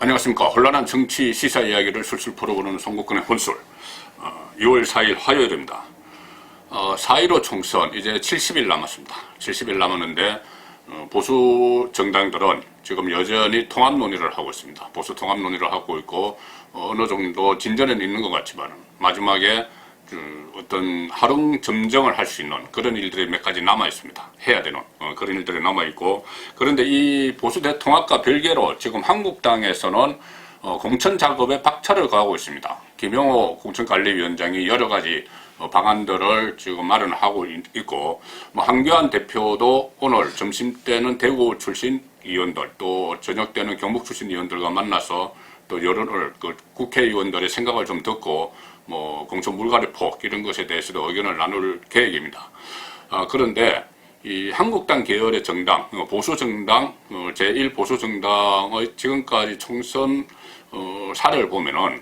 안녕하십니까. 혼란한 정치 시사 이야기를 술술 풀어보는 송국근의 혼술. 6월 4일 화요일입니다. 4.15 총선 이제 70일 남았습니다. 70일 남았는데 보수 정당들은 지금 여전히 통합 논의를 하고 있습니다. 보수 통합 논의를 하고 있고 어느 정도 진전은 있는 것 같지만 마지막에 어떤 하릉 점정을 할 수 있는 그런 일들이 몇 가지 남아 있습니다. 해야 되는 그런 일들이 남아 있고, 그런데 이 보수 대통합과 별개로 지금 한국당에서는 공천 작업에 박차를 가하고 있습니다. 김영호 공천관리위원장이 여러 가지 방안들을 지금 마련하고 있고, 한교안 대표도 오늘 점심 때는 대구 출신 의원들, 또 저녁 때는 경북 출신 의원들과 만나서 또 여론을 국회의원들의 생각을 좀 듣고 공천 물갈이 폭 이런 것에 대해서도 의견을 나눌 계획입니다. 그런데 이 한국당 계열의 정당, 보수 정당, 제1 보수 정당의 지금까지 총선 사례를 보면은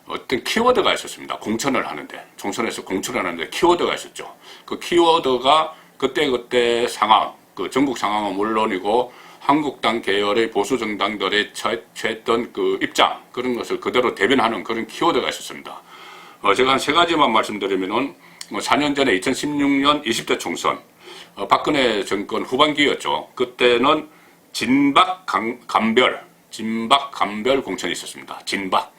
어떤 키워드가 있었습니다. 공천을 하는데, 총선에서 공천을 하는데 키워드가 있었죠. 그 키워드가 그때 상황, 그 전국 상황은 물론이고 한국당 계열의 보수 정당들의 취했던 그 입장, 그런 것을 그대로 대변하는 그런 키워드가 있었습니다. 제가 한 세 가지만 말씀드리면은 4년 전에 2016년 20대 총선, 박근혜 정권 후반기였죠. 그때는 진박 감별 공천이 있었습니다. 진박,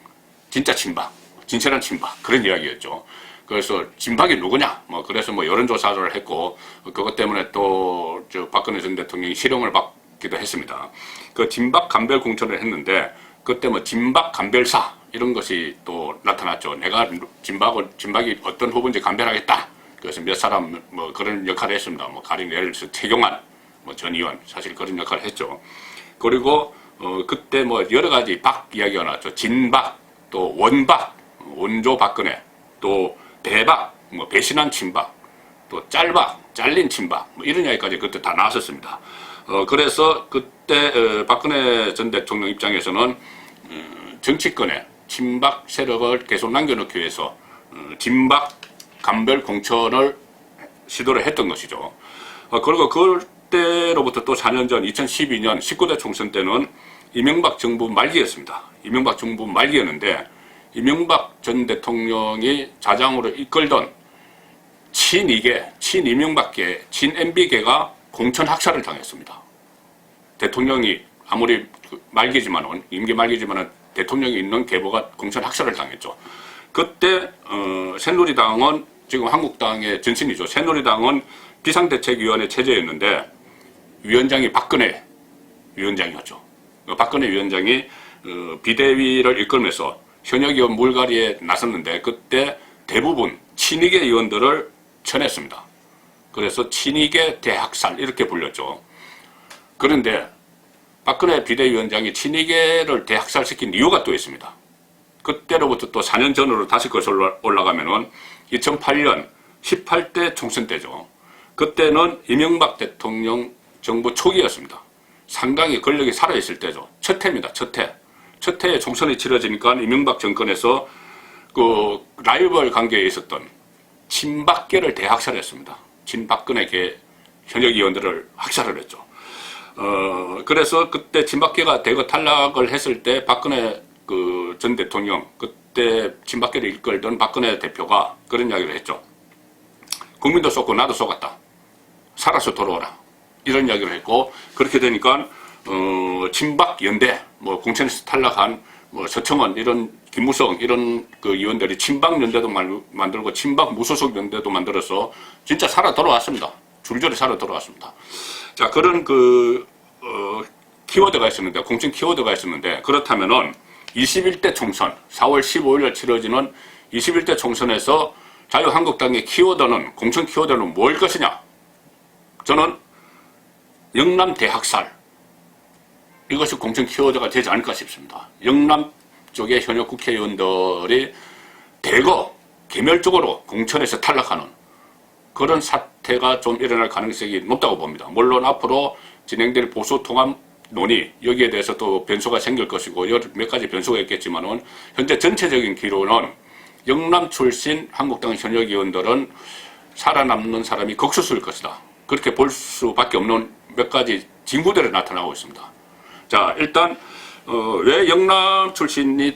진짜 친박, 진실한 친박, 그런 이야기였죠. 그래서 진박이 누구냐? 그래서 여론조사를 했고, 그것 때문에 또 박근혜 전 대통령이 실형을 받기도 했습니다. 그 진박 감별 공천을 했는데, 그때 진박 감별사 이런 것이 또 나타났죠. 내가 진박이 어떤 후보인지 감별하겠다. 그래서 몇 사람 그런 역할을 했습니다. 가령 예를 들어서 최경환 전 의원, 사실 그런 역할을 했죠. 그리고 그때 여러 가지 박 이야기가 나왔죠. 진박, 또 원박, 원조 박근혜, 또 대박, 배신한 친박, 또 짤박, 잘린 친박, 이런 이야기까지 그때 다 나왔었습니다. 그래서 그때 박근혜 전 대통령 입장에서는 정치권에 친박 세력을 계속 남겨놓기 위해서 진박 감별 공천을 시도를 했던 것이죠. 그리고 그때로부터 또 4년 전 2012년 19대 총선 때는 이명박 정부 말기였습니다. 이명박 정부 말기였는데 이명박 전 대통령이 자장으로 이끌던 친이계, 친이명박계, 친MB계가 공천 학살을 당했습니다. 대통령이 아무리 말기지만은, 임기 말기지만은 대통령이 있는 계보가 공천 학살을 당했죠. 그때 새누리당은 지금 한국당의 전신이죠. 새누리당은 비상대책위원회 체제였는데 위원장이 박근혜 위원장이었죠. 박근혜 위원장이 비대위를 이끌면서 현역 의원 물갈이에 나섰는데 그때 대부분 친이계 의원들을 쳐냈습니다. 그래서 친이계 대학살 이렇게 불렸죠. 그런데 박근혜 비대위원장이 친이계를 대학살시킨 이유가 또 있습니다. 그때로부터 또 4년 전으로 다시 거슬러 올라가면은 2008년 18대 총선 때죠. 그때는 이명박 대통령 정부 초기였습니다. 상당히 권력이 살아있을 때죠. 첫 해입니다. 첫 해에 총선이 치러지니까 이명박 정권에서 그 라이벌 관계에 있었던 친박계를 대학살했습니다. 친박근혜계 현역 의원들을 학살을 했죠. 그래서 그때 친박계가 대거 탈락을 했을 때 박근혜 전 대통령, 그때 친박계를 이끌던 박근혜 대표가 그런 이야기를 했죠. 국민도 쏟고 나도 쏟았다. 살아서 돌아오라. 이런 이야기를 했고, 그렇게 되니까 친박 연대, 공천에서 탈락한 서청원 이런 김무성 이런 그 의원들이 친박 연대도 만들고 친박 무소속 연대도 만들어서 진짜 살아 돌아왔습니다. 줄줄이 살아 돌아왔습니다. 자, 그런 키워드가 있었는데, 공천 키워드가 있었는데, 그렇다면은 21대 총선, 4월 15일에 치러지는 21대 총선에서 자유한국당의 키워드는, 공천 키워드는 뭘 것이냐? 저는 영남 대학살, 이것이 공천 키워드가 되지 않을까 싶습니다. 영남 쪽의 현역 국회의원들이 대거 개멸적으로 공천에서 탈락하는 그런 사태가 좀 일어날 가능성이 높다고 봅니다. 물론 앞으로 진행될 보수 통합 논의, 여기에 대해서 또 변수가 생길 것이고 여러 몇 가지 변수가 있겠지만은 현재 전체적인 기로는 영남 출신 한국당 현역 의원들은 살아남는 사람이 극소수일 것이다. 그렇게 볼 수밖에 없는 몇 가지 징후들이 나타나고 있습니다. 자, 일단 왜 영남 출신이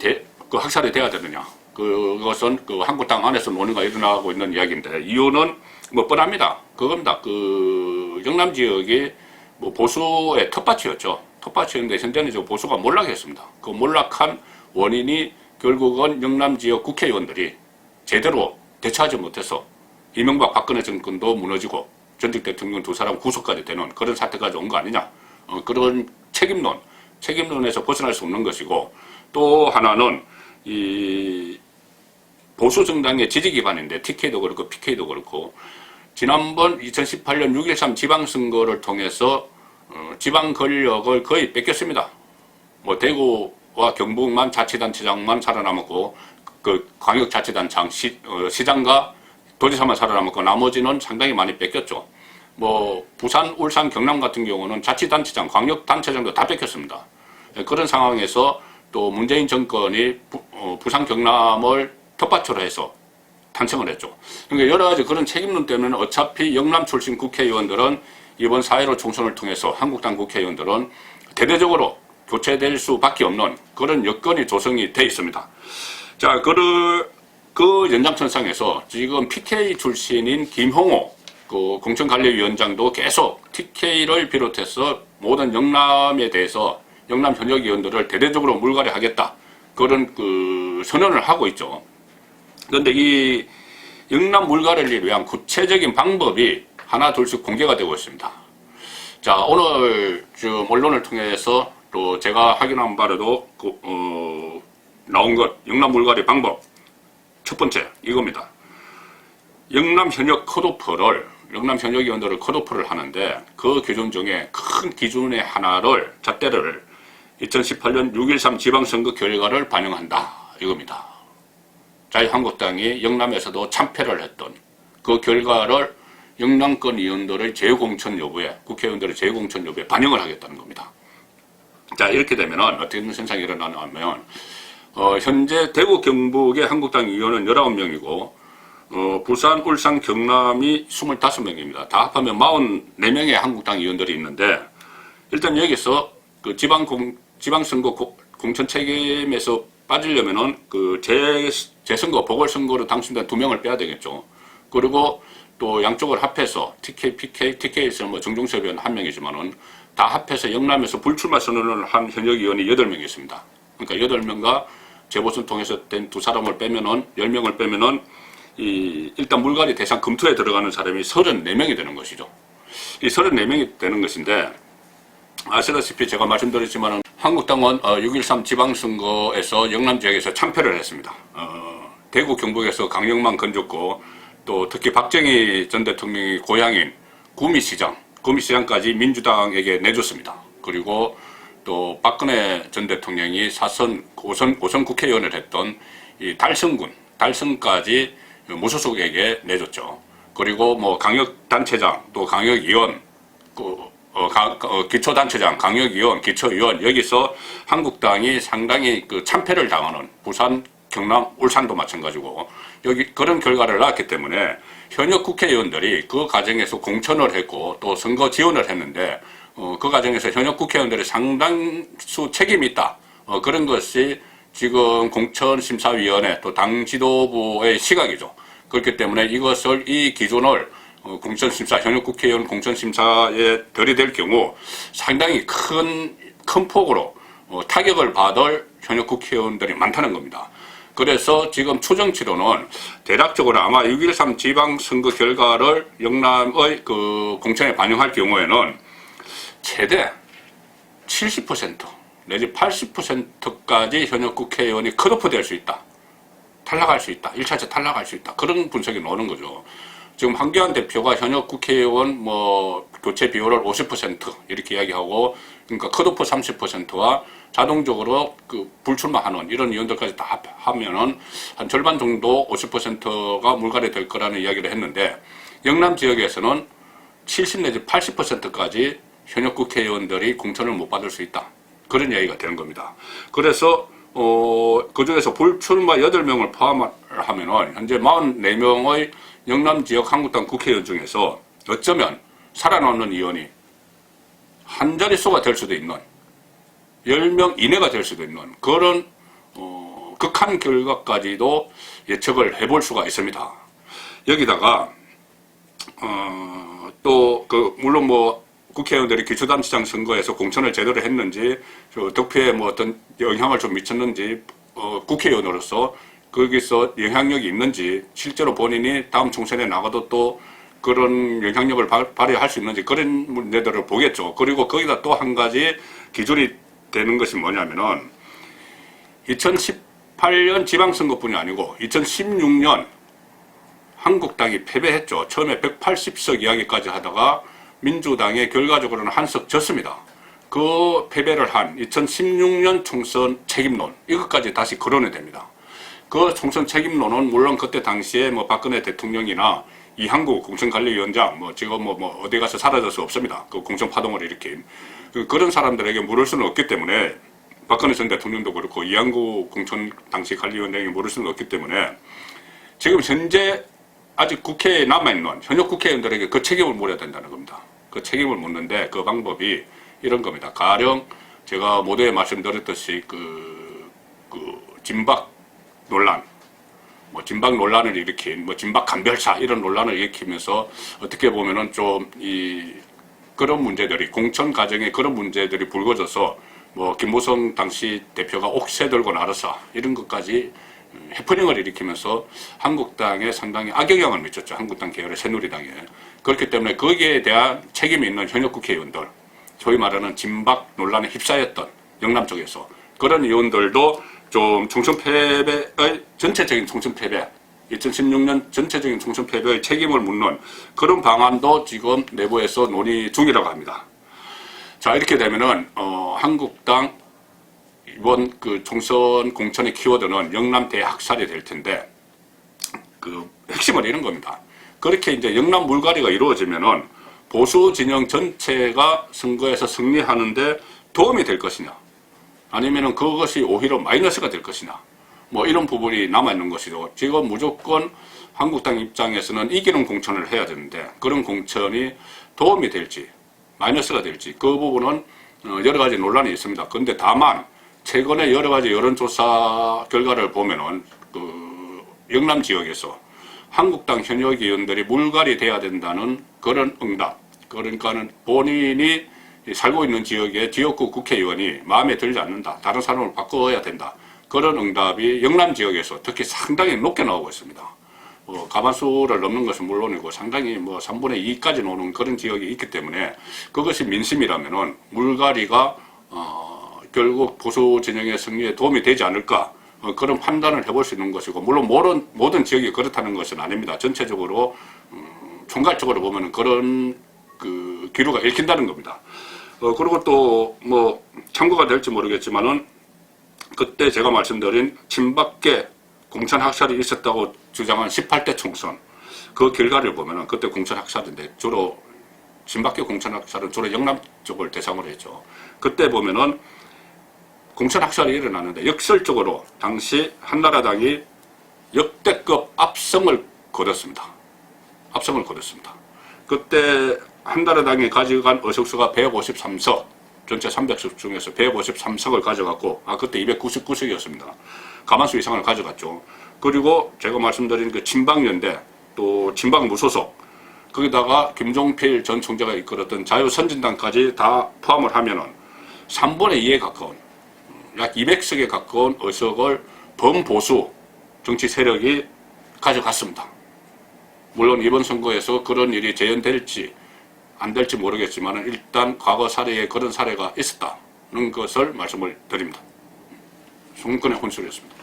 그 학살이 돼야 되느냐. 그것은 그 한국당 안에서 논의가 일어나고 있는 이야기인데, 이유는 뭐 뻔합니다. 그겁니다. 그 영남 지역이 뭐 보수의 텃밭이었죠. 텃밭이었는데 현재는 저 보수가 몰락했습니다. 그 몰락한 원인이 결국은 영남 지역 국회의원들이 제대로 대처하지 못해서 이명박 박근혜 정권도 무너지고 전직 대통령 두 사람 구속까지 되는 그런 사태까지 온 거 아니냐. 그런 책임론에서 벗어날 수 없는 것이고, 또 하나는 이 보수 정당의 지지 기반인데 TK도 그렇고 PK도 그렇고 지난번 2018년 6.13 지방선거를 통해서 지방 권력을 거의 뺏겼습니다. 뭐 대구와 경북만 자치단체장만 살아남았고 그 광역자치단장 시장과 도지사만 살아남았고 나머지는 상당히 많이 뺏겼죠. 뭐 부산, 울산, 경남 같은 경우는 자치단체장, 광역단체장도 다 뺏겼습니다. 그런 상황에서 또 문재인 정권이 부산, 경남을 텃밭으로 해서 탄생을 했죠. 그러니까 여러 가지 그런 책임론 때문에 어차피 영남 출신 국회의원들은 이번 4.15 총선을 통해서 한국당 국회의원들은 대대적으로 교체될 수밖에 없는 그런 여건이 조성이 돼 있습니다. 자, 그 연장선상에서 지금 PK 출신인 김홍호 그 공천관리위원장도 계속 TK를 비롯해서 모든 영남에 대해서 영남 현역 의원들을 대대적으로 물갈이하겠다. 그런 그 선언을 하고 있죠. 그런데 이 영남 물갈이를 위한 구체적인 방법이 하나 둘씩 공개가 되고 있습니다. 자, 오늘 지금 언론을 통해서 또 제가 확인한 바로도 나온 것, 영남 물갈이 방법. 첫 번째, 이겁니다. 영남 현역 의원들을 컷오프를 하는데 그 기준 중에 큰 기준의 하나를, 잣대를 2018년 6.13 지방선거 결과를 반영한다. 이겁니다. 자유한국당이 영남에서도 참패를 했던 그 결과를 영남권 의원들의 재공천 여부에, 국회의원들의 재공천 여부에 반영을 하겠다는 겁니다. 자, 이렇게 되면 어떻게 현상이 일어나냐면 현재 대구 경북의 한국당 의원은 19명이고 부산, 울산, 경남이 25명입니다. 다 합하면 44명의 한국당 의원들이 있는데, 일단 여기서 그 지방선거 공천 책임에서 빠지려면은 그 재선거, 보궐선거로 당선된 2명을 빼야 되겠죠. 그리고 또 양쪽을 합해서 TK, PK, TK에서는 뭐 정종섭 의원 1명이지만은 다 합해서 영남에서 불출마 선언을 한 현역 의원이 8명이 있습니다. 그러니까 8명과 재보선 통해서 된 2사람을 빼면은, 10명을 빼면은 일단 물갈이 대상 검토에 들어가는 사람이 34명이 되는 것이죠. 이 34명이 되는 것인데, 아시다시피 제가 말씀드렸지만 한국당은 6.13 지방선거에서 영남 지역에서 참패를 했습니다. 대구 경북에서 강력만 건졌고, 또 특히 박정희 전 대통령의 고향인 구미시장까지 민주당에게 내줬습니다. 그리고 또 박근혜 전 대통령이 5선 국회의원을 했던 이 달성까지 무소속에게 내줬죠. 그리고 뭐 강역단체장, 또 강역의원, 기초단체장, 강역의원, 기초의원, 여기서 한국당이 상당히 그 참패를 당하는 부산, 경남, 울산도 마찬가지고 여기 그런 결과를 낳았기 때문에 현역 국회의원들이 그 과정에서 공천을 했고 또 선거 지원을 했는데 그 과정에서 현역 국회의원들이 상당수 책임이 있다. 그런 것이 지금 공천심사위원회 또 당 지도부의 시각이죠. 그렇기 때문에 이 기준을 공천심사, 현역 국회의원 공천심사에 들이댈 경우 상당히 큰 폭으로 타격을 받을 현역 국회의원들이 많다는 겁니다. 그래서 지금 추정치로는 대략적으로 아마 6.13 지방선거 결과를 영남의 그 공천에 반영할 경우에는 최대 70% 내지 80%까지 현역 국회의원이 컷오프 될 수 있다. 탈락할 수 있다. 1차에서 탈락할 수 있다. 그런 분석이 나오는 거죠. 지금 황교안 대표가 현역 국회의원 교체 비율을 50% 이렇게 이야기하고, 그러니까 컷오프 30%와 자동적으로 그 불출마하는 이런 의원들까지 다 하면은 한 절반 정도 50%가 물갈이 될 거라는 이야기를 했는데, 영남 지역에서는 70 내지 80%까지 현역 국회의원들이 공천을 못 받을 수 있다. 그런 이야기가 되는 겁니다. 그래서 그 중에서 불출마 8명을 포함하면은 현재 44명의 영남 지역 한국당 국회의원 중에서 어쩌면 살아남는 의원이 한 자릿수가 될 수도 있는 10명 이내가 될 수도 있는 그런 극한 결과까지도 예측을 해볼 수가 있습니다. 여기다가 또 물론 뭐 국회의원들이 기초단체장 선거에서 공천을 제대로 했는지 덕표에 뭐 어떤 영향을 좀 미쳤는지 국회의원으로서 거기서 영향력이 있는지 실제로 본인이 다음 총선에 나가도 또 그런 영향력을 발휘할 수 있는지 그런 문제들을 보겠죠. 그리고 거기다 또 한 가지 기준이 되는 것이 뭐냐면은 2018년 지방선거뿐이 아니고 2016년 한국당이 패배했죠. 처음에 180석 이야기까지 하다가 민주당에 결과적으로는 한 석 졌습니다. 그 패배를 한 2016년 총선 책임론 이것까지 다시 거론이 됩니다. 그 총선 책임론은 물론 그때 당시에 뭐 박근혜 대통령이나 이한구 공천관리위원장 지금 어디 가서 사라질 수 없습니다. 그 공천 파동을 일으킨 그런 사람들에게 물을 수는 없기 때문에 박근혜 전 대통령도 그렇고 이한구 공천 당시 관리위원장이 물을 수는 없기 때문에 지금 현재 아직 국회에 남아있는 현역 국회의원들에게 그 책임을 물어야 된다는 겁니다. 그 책임을 묻는데 그 방법이 이런 겁니다. 가령 제가 모두에 말씀드렸듯이 진박 논란, 진박 논란을 일으킨 진박 간별사 이런 논란을 일으키면서 어떻게 보면은 좀 그런 문제들이 공천 과정에 그런 문제들이 불거져서 김무성 당시 대표가 옥새 들고 나르사 이런 것까지 해프닝을 일으키면서 한국당에 상당히 악영향을 미쳤죠. 한국당 계열의 새누리당에. 그렇기 때문에 거기에 대한 책임이 있는 현역 국회의원들, 소위 말하는 진박 논란에 휩싸였던 영남 쪽에서 그런 의원들도 좀 총선 패배의 전체적인 총선 패배, 2016년 전체적인 총선 패배의 책임을 묻는 그런 방안도 지금 내부에서 논의 중이라고 합니다. 자, 이렇게 되면은 한국당 이번 총선 공천의 키워드는 영남 대학살이 될 텐데 핵심은 이런 겁니다. 그렇게 이제 영남 물갈이가 이루어지면은 보수 진영 전체가 선거에서 승리하는데 도움이 될 것이냐, 아니면은 그것이 오히려 마이너스가 될 것이냐, 이런 부분이 남아있는 것이고, 지금 무조건 한국당 입장에서는 이기는 공천을 해야 되는데, 그런 공천이 도움이 될지, 마이너스가 될지, 그 부분은 여러 가지 논란이 있습니다. 그런데 다만, 최근에 여러 가지 여론조사 결과를 보면은, 영남 지역에서 한국당 현역 의원들이 물갈이 돼야 된다는 그런 응답, 그러니까는 본인이 살고 있는 지역의 지역구 국회의원이 마음에 들지 않는다, 다른 사람을 바꿔야 된다, 그런 응답이 영남 지역에서 특히 상당히 높게 나오고 있습니다. 과반수를 넘는 것은 물론이고 상당히 3분의 2까지 오는 그런 지역이 있기 때문에 그것이 민심이라면은 물갈이가 결국 보수 진영의 승리에 도움이 되지 않을까, 그런 판단을 해볼 수 있는 것이고, 물론 모든 지역이 그렇다는 것은 아닙니다. 전체적으로 총괄적으로 보면은 그런 기류가 읽힌다는 겁니다. 그리고 또 참고가 될지 모르겠지만은 그때 제가 말씀드린 친박계 공천 학살이 있었다고 주장한 18대 총선 그 결과를 보면은 그때 공천 학살인데 주로 친박계 공천 학살은 주로 영남 쪽을 대상으로 했죠. 그때 보면은 공천 학살이 일어났는데 역설적으로 당시 한나라당이 역대급 압승을 거뒀습니다. 압승을 거뒀습니다. 그때 한나라당이 가져간 의석수가 153석, 전체 300석 중에서 153석을 가져갔고, 그때 299석이었습니다. 과반수 이상을 가져갔죠. 그리고 제가 말씀드린 친박연대, 또 친박무소속, 거기다가 김종필 전 총재가 이끌었던 자유선진당까지 다 포함을 하면은 3분의 2에 가까운, 약 200석에 가까운 의석을 범보수 정치 세력이 가져갔습니다. 물론 이번 선거에서 그런 일이 재현될지 안 될지 모르겠지만 일단 과거 사례에 그런 사례가 있었다는 것을 말씀을 드립니다. 송근의 혼술이었습니다.